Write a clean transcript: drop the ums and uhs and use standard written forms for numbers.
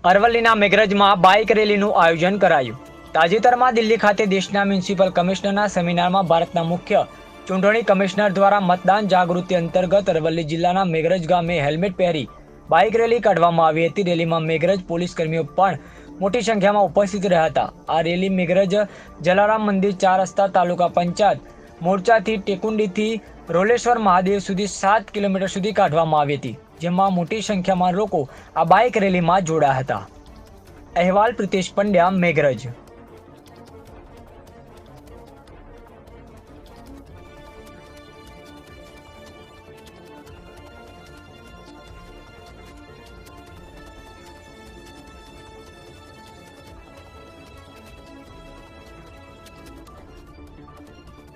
અરવલ્લીના મેઘરજમાં બાઇક રેલીનું આયોજન કરાયું. તાજેતરમાં દિલ્હી ખાતે દેશના મ્યુનિસિપલ કમિશનરના સેમિનારમાં ભારતના મુખ્ય ચૂંટણી કમિશનર દ્વારા મતદાન જાગૃતિ અંતર્ગત અરવલ્લી જિલ્લાના મેઘરજ ગામે હેલ્મેટ પહેરી બાઇક રેલી કાઢવામાં આવી હતી. રેલીમાં મેઘરજ પોલીસ કર્મીઓ પણ મોટી સંખ્યામાં ઉપસ્થિત રહ્યા હતા. આ રેલી મેઘરજ જલારામ મંદિર, 4 રસ્તા તાલુકા પંચાયત મોરચાથી ટેકુંડીથી રોલેશ્વર મહાદેવ સુધી 7 કિલોમીટર સુધી કાઢવામાં આવી હતી, જેમાં મોટી સંખ્યામાં લોકો આ બાઇક રેલીમાં જોડાયા હતા. અહેવાલ પ્રિતેશ પંડ્યા, મેઘરજ.